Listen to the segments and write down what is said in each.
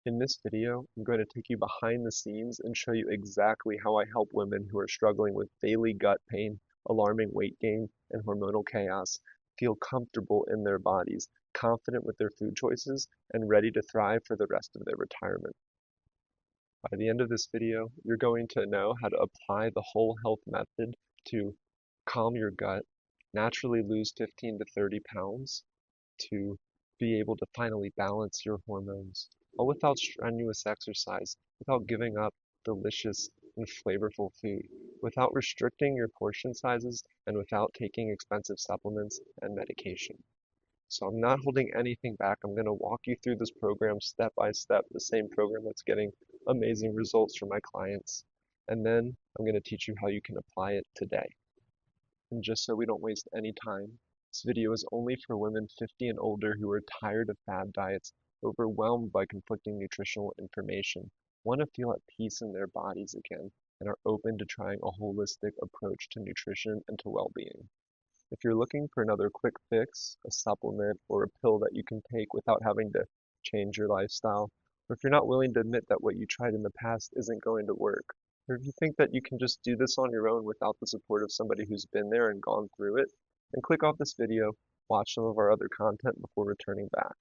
In this video, I'm going to take you behind the scenes and show you exactly how I help women who are struggling with daily gut pain, alarming weight gain, and hormonal chaos feel comfortable in their bodies, confident with their food choices, and ready to thrive for the rest of their retirement. By the end of this video, you're going to know how to apply the whole health method to calm your gut, naturally lose 15 to 30 pounds, to be able to finally balance your hormones, all without strenuous exercise, without giving up delicious and flavorful food, without restricting your portion sizes, and without taking expensive supplements and medication. So I'm not holding anything back. I'm going to walk you through this program step by step, the same program that's getting amazing results for my clients. And then I'm going to teach you how you can apply it today. And just so we don't waste any time, this video is only for women 50 and older who are tired of fad diets, overwhelmed by conflicting nutritional information, want to feel at peace in their bodies again, and are open to trying a holistic approach to nutrition and to well-being. If you're looking for another quick fix, a supplement, or a pill that you can take without having to change your lifestyle, or if you're not willing to admit that what you tried in the past isn't going to work, or if you think that you can just do this on your own without the support of somebody who's been there and gone through it, then click off this video, watch some of our other content before returning back.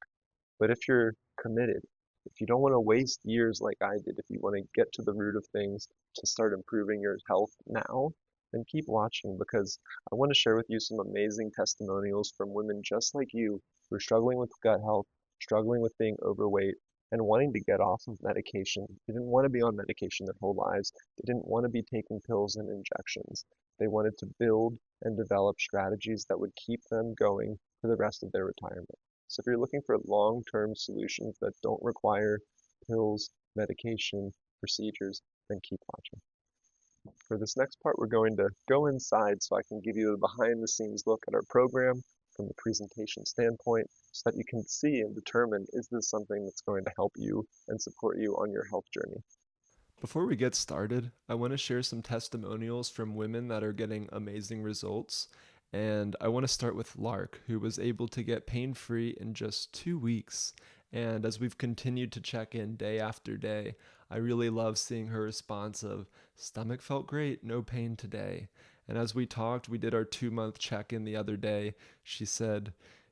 But if you're committed, if you don't want to waste years like I did, if you want to get to the root of things to start improving your health now, then keep watching because I want to share with you some amazing testimonials from women just like you who are struggling with gut health, struggling with being overweight, and wanting to get off of medication. They didn't want to be on medication their whole lives. They didn't want to be taking pills and injections. They wanted to build and develop strategies that would keep them going for the rest of their retirement. So if you're looking for long-term solutions that don't require pills, medication, procedures, then keep watching. For this next part, we're going to go inside so I can give you a behind-the-scenes look at our program from the presentation standpoint so that you can see and determine, is this something that's going to help you and support you on your health journey? Before we get started, I want to share some testimonials from women that are getting amazing results. And I want to start with Lark, who was able to get pain free in just 2 weeks. And as we've continued to check in day after day, I really love seeing her response of stomach felt great, no pain today. And as we talked, we did our 2 month check in the other day. She said,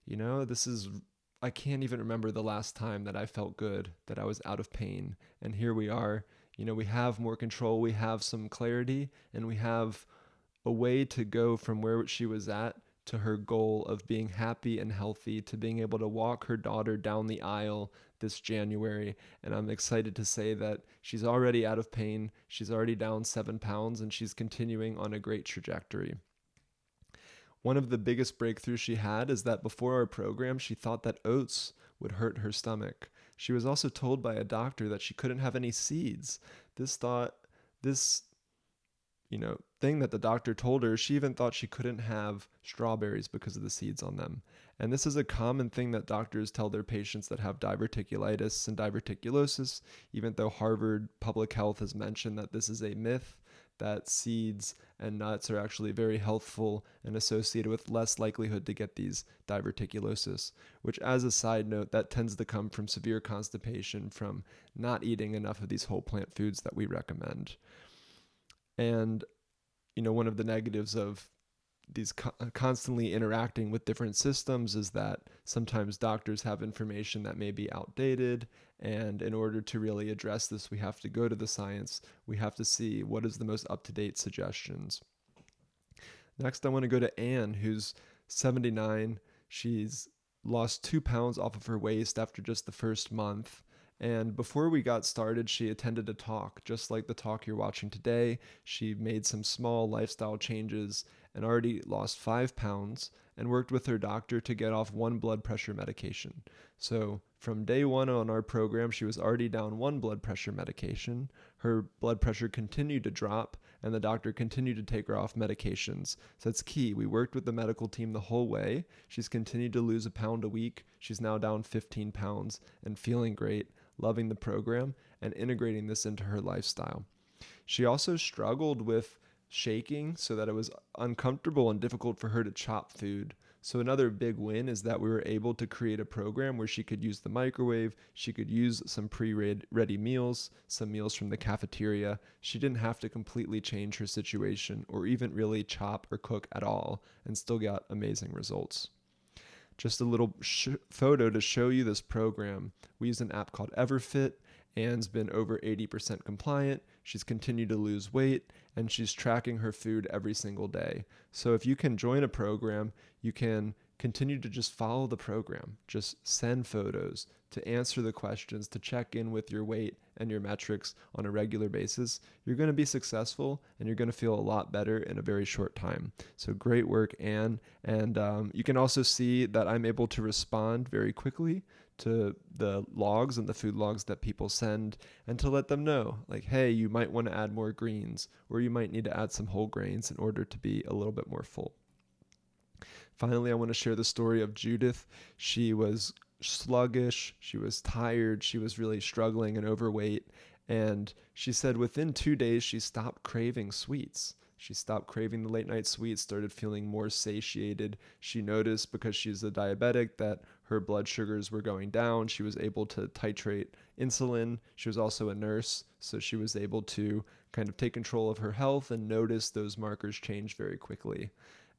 I can't even remember the last time that I felt good, that I was out of pain. And here we are. We have more control, we have some clarity, and we have a way to go from where she was at to her goal of being happy and healthy, to being able to walk her daughter down the aisle this January. And I'm excited to say that she's already out of pain, she's already down 7 pounds, and she's continuing on a great trajectory. One of the biggest breakthroughs she had is that before our program, she thought that oats would hurt her stomach. She was also told by a doctor that she couldn't have any seeds. This thought, this, thing that the doctor told her, she even thought she couldn't have strawberries because of the seeds on them. And this is a common thing that doctors tell their patients that have diverticulitis and diverticulosis, even though Harvard Public Health has mentioned that this is a myth, that seeds and nuts are actually very healthful and associated with less likelihood to get these diverticulosis, which, as a side note, that tends to come from severe constipation from not eating enough of these whole plant foods that we recommend. And, one of the negatives of these constantly interacting with different systems is that sometimes doctors have information that may be outdated, and in order to really address this, we have to go to the science. We have to see what is the most up-to-date suggestions. Next, I want to go to Anne, who's 79. She's lost 2 pounds off of her waist after just the first month. And before we got started, she attended a talk, just like the talk you're watching today. She made some small lifestyle changes and already lost 5 pounds and worked with her doctor to get off one blood pressure medication. So from day one on our program, she was already down one blood pressure medication. Her blood pressure continued to drop, and the doctor continued to take her off medications. So that's key. We worked with the medical team the whole way. She's continued to lose a pound a week. She's now down 15 pounds and feeling great, loving the program, and integrating this into her lifestyle. She also struggled with shaking so that it was uncomfortable and difficult for her to chop food. So another big win is that we were able to create a program where she could use the microwave, she could use some pre-ready meals, some meals from the cafeteria. She didn't have to completely change her situation or even really chop or cook at all and still got amazing results. Just a little photo to show you this program. We use an app called Everfit. Anne's been over 80% compliant. She's continued to lose weight, and she's tracking her food every single day. So if you can join a program, you can continue to just follow the program. Just send photos to answer the questions, to check in with your weight and your metrics on a regular basis. You're going to be successful and you're going to feel a lot better in a very short time. So great work, Anne. And you can also see that I'm able to respond very quickly to the logs and the food logs that people send, and to let them know, like, hey, you might want to add more greens, or you might need to add some whole grains in order to be a little bit more full. Finally, I want to share the story of Judith. She was sluggish, she was tired, she was really struggling and overweight. And she said within 2 days, she stopped craving sweets. She stopped craving the late night sweets, started feeling more satiated. She noticed, because she's a diabetic, that her blood sugars were going down. She was able to titrate insulin. She was also a nurse, so she was able to kind of take control of her health and notice those markers change very quickly.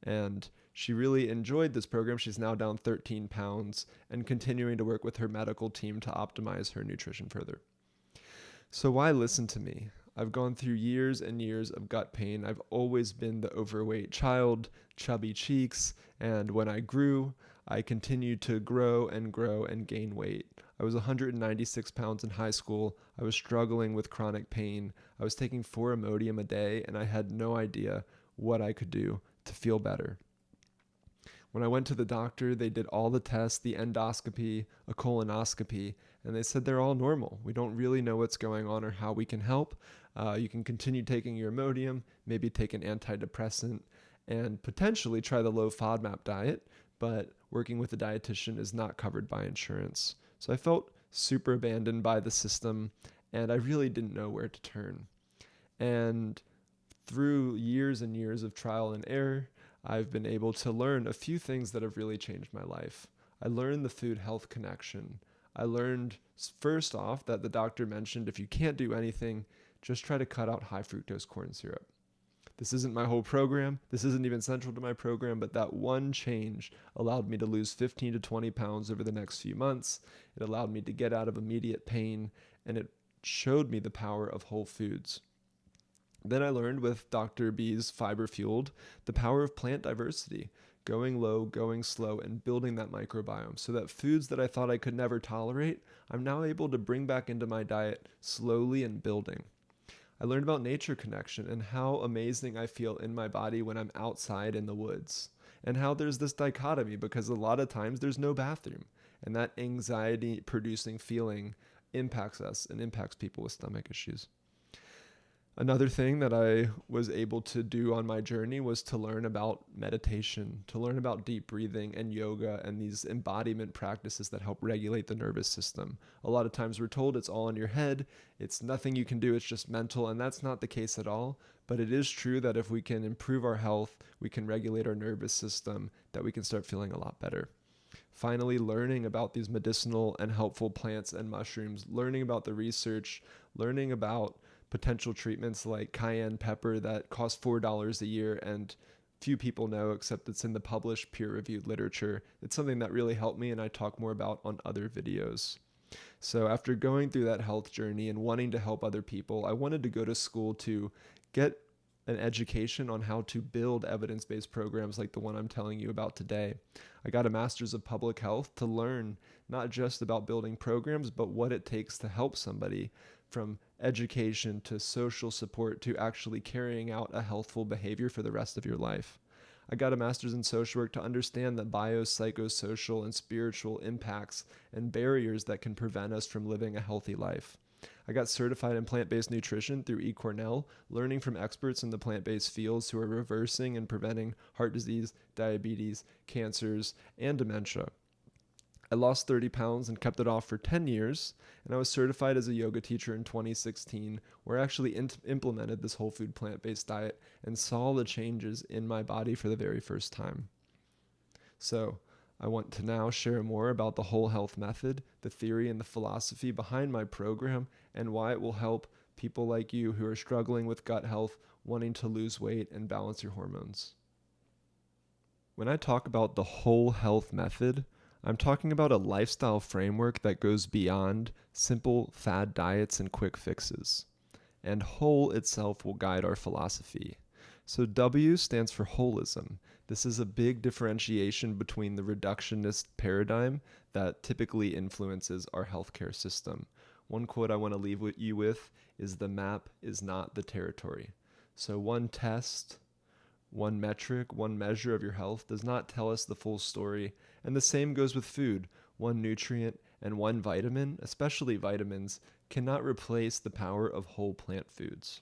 And she really enjoyed this program. She's now down 13 pounds and continuing to work with her medical team to optimize her nutrition further. So why listen to me? I've gone through years and years of gut pain. I've always been the overweight child, chubby cheeks, and when I grew, I continued to grow and grow and gain weight. I was 196 pounds in high school. I was struggling with chronic pain. I was taking 4 Imodium a day, and I had no idea what I could do to feel better. When I went to the doctor, they did all the tests, the endoscopy, a colonoscopy, and they said they're all normal. We don't really know what's going on or how we can help. You can continue taking your Imodium, maybe take an antidepressant, and potentially try the low FODMAP diet, but working with a dietitian is not covered by insurance. So I felt super abandoned by the system, and I really didn't know where to turn. And through years and years of trial and error, I've been able to learn a few things that have really changed my life. I learned the food health connection. I learned, first off, that the doctor mentioned if you can't do anything, just try to cut out high fructose corn syrup. This isn't my whole program. This isn't even central to my program, but that one change allowed me to lose 15 to 20 pounds over the next few months. It allowed me to get out of immediate pain, and it showed me the power of whole foods. Then I learned with Dr. B's Fiber Fueled the power of plant diversity, going low, going slow, and building that microbiome so that foods that I thought I could never tolerate, I'm now able to bring back into my diet slowly and building. I learned about nature connection and how amazing I feel in my body when I'm outside in the woods, and how there's this dichotomy because a lot of times there's no bathroom, and that anxiety producing feeling impacts us and impacts people with stomach issues. Another thing that I was able to do on my journey was to learn about meditation, to learn about deep breathing and yoga and these embodiment practices that help regulate the nervous system. A lot of times we're told it's all in your head, it's nothing you can do, it's just mental, and that's not the case at all. But it is true that if we can improve our health, we can regulate our nervous system, that we can start feeling a lot better. Finally, learning about these medicinal and helpful plants and mushrooms, learning about the research, learning about potential treatments like cayenne pepper that cost $4 a year and few people know except it's in the published peer-reviewed literature. It's something that really helped me and I talk more about on other videos. So after going through that health journey and wanting to help other people, I wanted to go to school to get an education on how to build evidence-based programs like the one I'm telling you about today. I got a master's of public health to learn not just about building programs, but what it takes to help somebody, from education to social support to actually carrying out a healthful behavior for the rest of your life. I got a master's in social work to understand the biopsychosocial and spiritual impacts and barriers that can prevent us from living a healthy life. I got certified in plant-based nutrition through eCornell, learning from experts in the plant-based fields who are reversing and preventing heart disease, diabetes, cancers, and dementia. I lost 30 pounds and kept it off for 10 years, and I was certified as a yoga teacher in 2016, where I actually implemented this whole food plant-based diet and saw the changes in my body for the very first time. So, I want to now share more about the whole health method, the theory and the philosophy behind my program, and why it will help people like you who are struggling with gut health, wanting to lose weight and balance your hormones. When I talk about the whole health method, I'm talking about a lifestyle framework that goes beyond simple fad diets and quick fixes. And whole itself will guide our philosophy. So W stands for holism. This is a big differentiation between the reductionist paradigm that typically influences our healthcare system. One quote I want to leave you with is the map is not the territory. So one test, one metric, one measure of your health does not tell us the full story, and the same goes with food. One nutrient and one vitamin, especially vitamins, cannot replace the power of whole plant foods.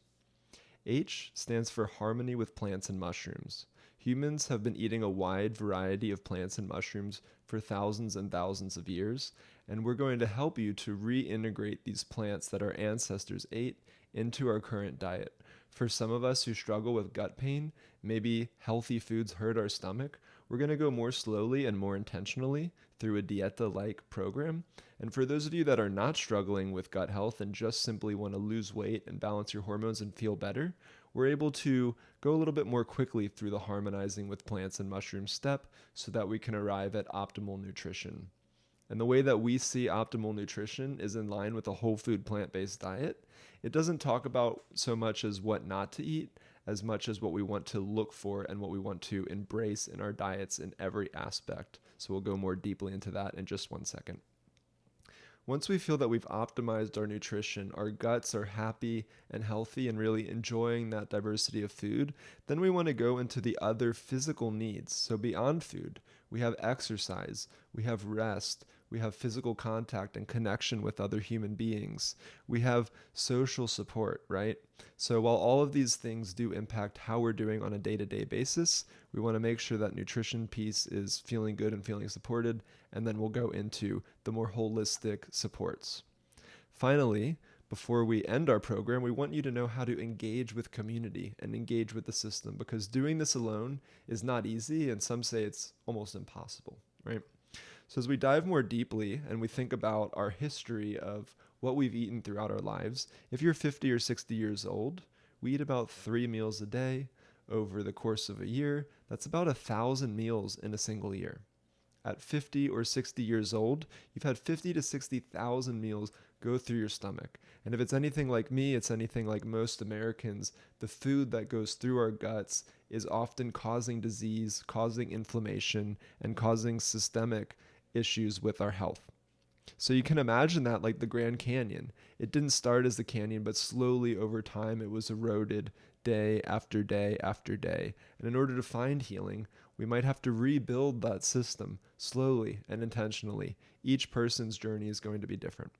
H stands for harmony with plants and mushrooms. Humans have been eating a wide variety of plants and mushrooms for thousands and thousands of years, and we're going to help you to reintegrate these plants that our ancestors ate into our current diet. For some of us who struggle with gut pain, maybe healthy foods hurt our stomach, we're going to go more slowly and more intentionally through a dieta-like program. And for those of you that are not struggling with gut health and just simply want to lose weight and balance your hormones and feel better, we're able to go a little bit more quickly through the harmonizing with plants and mushrooms step so that we can arrive at optimal nutrition. And the way that we see optimal nutrition is in line with a whole food plant-based diet. It doesn't talk about so much as what not to eat, as much as what we want to look for and what we want to embrace in our diets in every aspect. So we'll go more deeply into that in just one second. Once we feel that we've optimized our nutrition, our guts are happy and healthy and really enjoying that diversity of food, then we want to go into the other physical needs. So beyond food, we have exercise, we have rest, we have physical contact and connection with other human beings. We have social support, right? So while all of these things do impact how we're doing on a day-to-day basis, we want to make sure that nutrition piece is feeling good and feeling supported, and then we'll go into the more holistic supports. Finally, before we end our program, we want you to know how to engage with community and engage with the system, because doing this alone is not easy, and some say it's almost impossible, right? So as we dive more deeply and we think about our history of what we've eaten throughout our lives, if you're 50 or 60 years old, we eat about 3 meals a day. Over the course of a year, that's about 1,000 meals in a single year. At 50 or 60 years old, you've had 50 to 60,000 meals go through your stomach. And if it's anything like me, it's anything like most Americans, the food that goes through our guts is often causing disease, causing inflammation, and causing systemic issues with our health. So you can imagine that like the Grand Canyon. It didn't start as the canyon, but slowly over time it was eroded day after day after day. And in order to find healing, we might have to rebuild that system slowly and intentionally. Each person's journey is going to be different.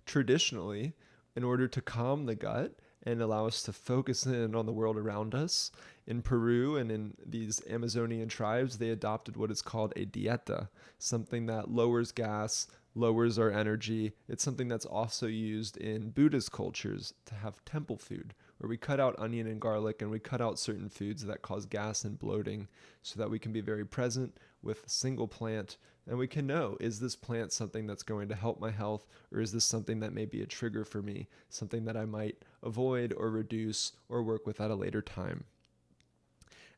Traditionally, in order to calm the gut and allow us to focus in on the world around us, in Peru and in these Amazonian tribes, they adopted what is called a dieta, something that lowers gas, lowers our energy. It's something that's also used in Buddhist cultures to have temple food, where we cut out onion and garlic and we cut out certain foods that cause gas and bloating so that we can be very present with a single plant and we can know, is this plant something that's going to help my health, or is this something that may be a trigger for me, something that I might avoid or reduce or work with at a later time.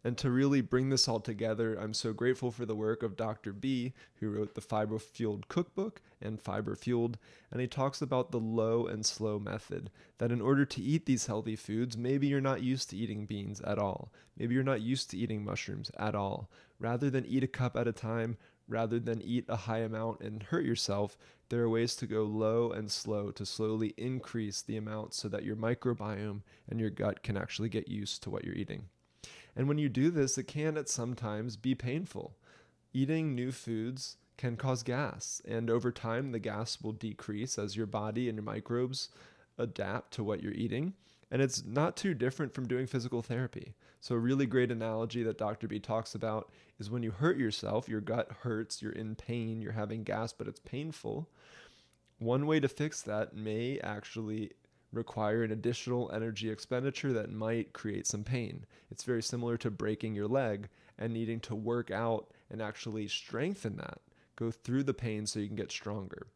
And to really bring this all together, I'm so grateful for the work of Dr. B, who wrote the Fiber Fueled Cookbook and Fiber Fueled. And he talks about the low and slow method, that in order to eat these healthy foods, maybe you're not used to eating beans at all. Maybe you're not used to eating mushrooms at all. Rather than eat a cup at a time, rather than eat a high amount and hurt yourself, there are ways to go low and slow to slowly increase the amount so that your microbiome and your gut can actually get used to what you're eating. And when you do this, it can at sometimes be painful. Eating new foods can cause gas, and over time, the gas will decrease as your body and your microbes adapt to what you're eating. And it's not too different from doing physical therapy. So a really great analogy that Dr. B talks about is when you hurt yourself, your gut hurts, you're in pain, you're having gas, but it's painful. One way to fix that may actually require an additional energy expenditure that might create some pain. It's very similar to breaking your leg and needing to work out and actually strengthen that. Go through the pain so you can get stronger.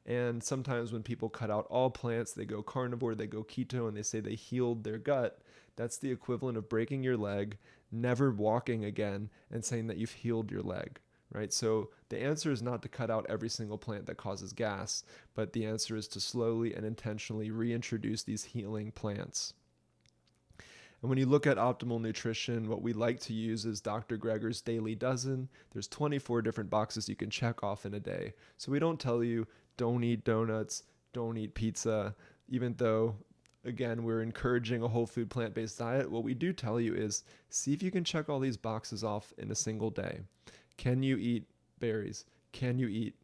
And sometimes when people cut out all plants, they go carnivore, they go keto, and they say they healed their gut. That's the equivalent of breaking your leg, never walking again, and saying that you've healed your leg, right? So the answer is not to cut out every single plant that causes gas, but the answer is to slowly and intentionally reintroduce these healing plants. And when you look at optimal nutrition, what we like to use is Dr. Greger's Daily Dozen. There's 24 different boxes you can check off in a day. So we don't tell you don't eat donuts, don't eat pizza, even though, again, we're encouraging a whole food plant-based diet. What we do tell you is see if you can check all these boxes off in a single day. Can you eat berries? Can you eat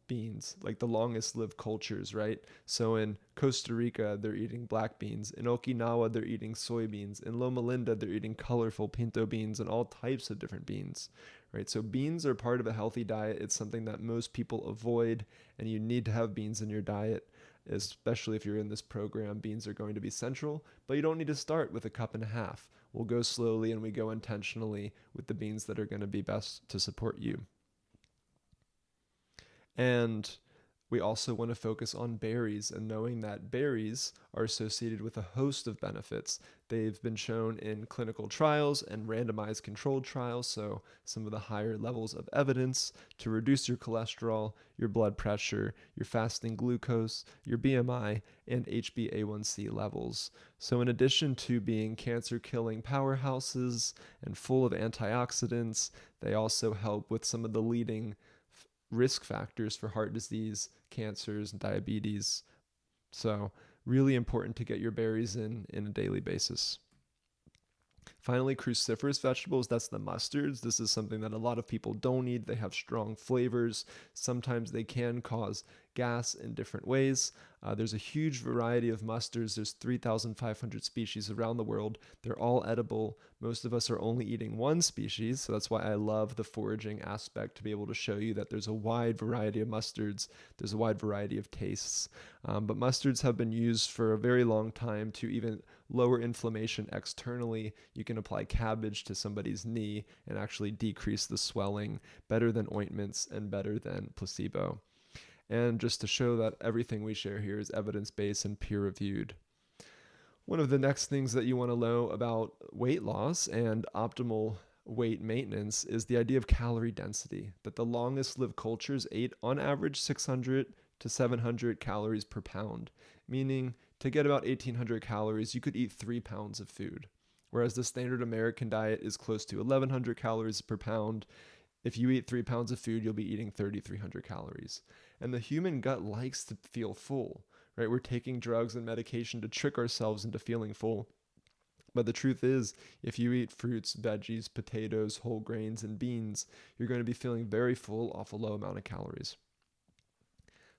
beans, like the longest lived cultures, right? So in Costa Rica, they're eating black beans. In Okinawa, they're eating soybeans. In Loma Linda, they're eating colorful pinto beans and all types of different beans, right? So beans are part of a healthy diet. It's something that most people avoid, and you need to have beans in your diet, especially if you're in this program. Beans are going to be central, but you don't need to start with a cup and a half. We'll go slowly and we go intentionally with the beans that are going to be best to support you. And we also want to focus on berries and knowing that berries are associated with a host of benefits. They've been shown in clinical trials and randomized controlled trials, so some of the higher levels of evidence to reduce your cholesterol, your blood pressure, your fasting glucose, your BMI, and HbA1c levels. So in addition to being cancer-killing powerhouses and full of antioxidants, they also help with some of the leading risk factors for heart disease, cancers, and diabetes. So really important to get your berries in a daily basis. Finally, cruciferous vegetables, that's the mustards. This is something that a lot of people don't eat. They have strong flavors. Sometimes they can cause gas in different ways. There's a huge variety of mustards. There's 3,500 species around the world. They're all edible. Most of us are only eating one species, so that's why I love the foraging aspect, to be able to show you that there's a wide variety of mustards. There's a wide variety of tastes. But mustards have been used for a very long time to even lower inflammation externally. You can apply cabbage to somebody's knee and actually decrease the swelling, better than ointments and better than placebo. And just to show that everything we share here is evidence-based and peer-reviewed. One of the next things that you want to know about weight loss and optimal weight maintenance is the idea of calorie density, that the longest lived cultures ate on average 600 to 700 calories per pound, meaning to get about 1,800 calories, you could eat 3 pounds of food. Whereas the standard American diet is close to 1,100 calories per pound. If you eat 3 pounds of food, you'll be eating 3,300 calories. And the human gut likes to feel full, right? We're taking drugs and medication to trick ourselves into feeling full. But the truth is, if you eat fruits, veggies, potatoes, whole grains, and beans, you're going to be feeling very full off a low amount of calories.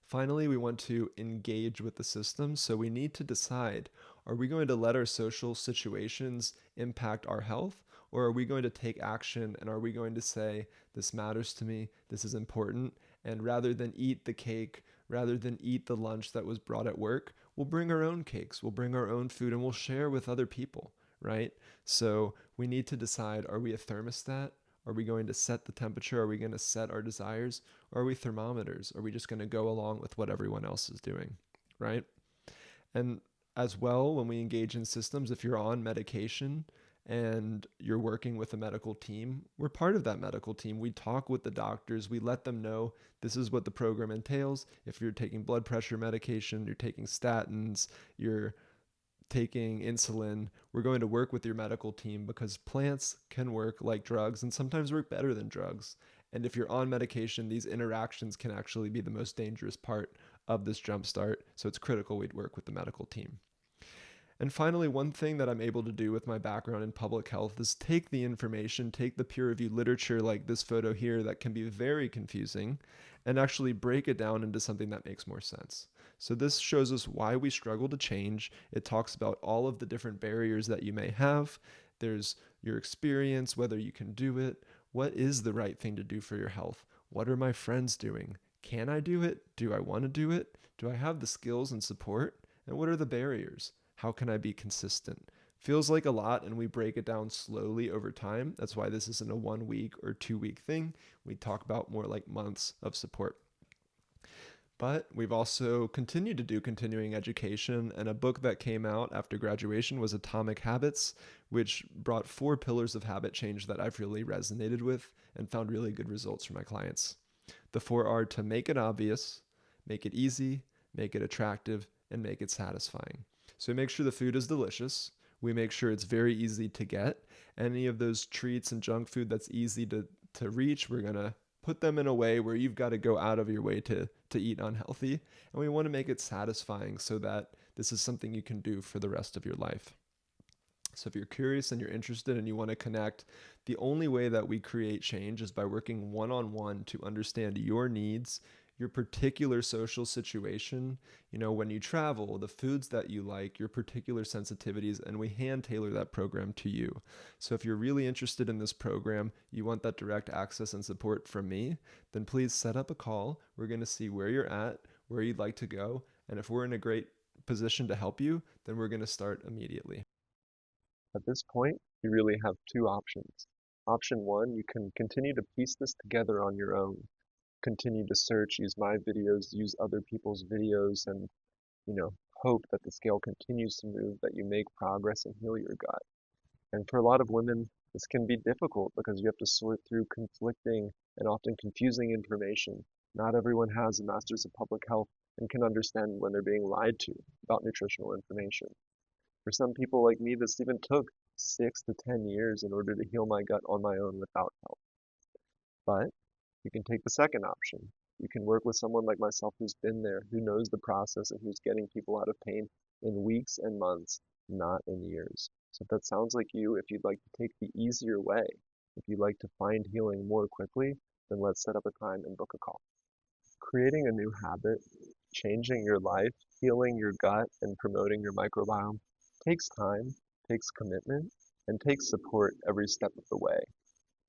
Finally, we want to engage with the system. So we need to decide, are we going to let our social situations impact our health? Or are we going to take action and are we going to say, this matters to me, this is important, and rather than eat the cake, rather than eat the lunch that was brought at work, we'll bring our own cakes, we'll bring our own food, and we'll share with other people, right? So we need to decide, are we a thermostat? Are we going to set the temperature? Are we going to set our desires? Or are we thermometers? Are we just going to go along with what everyone else is doing, right? And as well, when we engage in systems, if you're on medication and you're working with a medical team, we're part of that medical team. We talk with the doctors. We let them know this is what the program entails. If you're taking blood pressure medication, you're taking statins, you're taking insulin, we're going to work with your medical team because plants can work like drugs and sometimes work better than drugs. And if you're on medication, these interactions can actually be the most dangerous part of this jumpstart. So it's critical we'd work with the medical team. And finally, one thing that I'm able to do with my background in public health is take the information, take the peer-reviewed literature like this photo here that can be very confusing, and actually break it down into something that makes more sense. So this shows us why we struggle to change. It talks about all of the different barriers that you may have. There's your experience, whether you can do it. What is the right thing to do for your health? What are my friends doing? Can I do it? Do I want to do it? Do I have the skills and support? And what are the barriers? How can I be consistent? Feels like a lot, and we break it down slowly over time. That's why this isn't a 1 week or 2 week thing. We talk about more like months of support. But we've also continued to do continuing education, and a book that came out after graduation was Atomic Habits, which brought 4 pillars of habit change that I've really resonated with and found really good results for my clients. The 4 are to make it obvious, make it easy, make it attractive, and make it satisfying. So we make sure the food is delicious. We make sure it's very easy to get. Any of those treats and junk food that's easy to reach, we're going to put them in a way where you've got to go out of your way to eat unhealthy. And we want to make it satisfying so that this is something you can do for the rest of your life. So if you're curious and you're interested and you want to connect, the only way that we create change is by working one on one to understand your needs, your particular social situation, when you travel, the foods that you like, your particular sensitivities, and we hand tailor that program to you. So if you're really interested in this program, you want that direct access and support from me, then please set up a call. We're going to see where you're at, where you'd like to go, and if we're in a great position to help you, then we're going to start immediately. At this point, you really have two options. Option one, you can continue to piece this together on your own. Continue to search, use my videos, use other people's videos, and, hope that the scale continues to move, that you make progress and heal your gut. And for a lot of women, this can be difficult because you have to sort through conflicting and often confusing information. Not everyone has a master's of public health and can understand when they're being lied to about nutritional information. For some people like me, this even took 6 to 10 years in order to heal my gut on my own without help. But you can take the second option. You can work with someone like myself who's been there, who knows the process, and who's getting people out of pain in weeks and months, not in years. So if that sounds like you, if you'd like to take the easier way, if you'd like to find healing more quickly, then let's set up a time and book a call. Creating a new habit, changing your life, healing your gut, and promoting your microbiome takes time, takes commitment, and takes support every step of the way.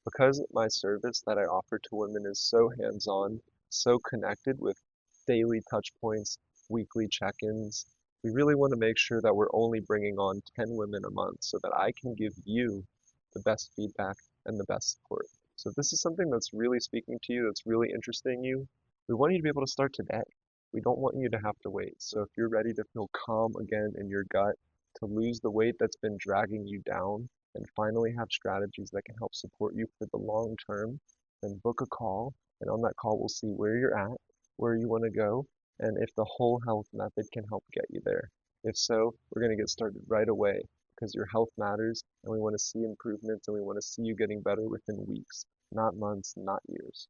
Because my service that I offer to women is so hands-on, so connected with daily touch points, weekly check-ins, we really want to make sure that we're only bringing on 10 women a month so that I can give you the best feedback and the best support. So if this is something that's really speaking to you, that's really interesting you, we want you to be able to start today. We don't want you to have to wait. So if you're ready to feel calm again in your gut, to lose the weight that's been dragging you down, and finally have strategies that can help support you for the long term, then book a call. And on that call, we'll see where you're at, where you want to go, and if the whole health method can help get you there. If so, we're going to get started right away because your health matters and we want to see improvements and we want to see you getting better within weeks, not months, not years.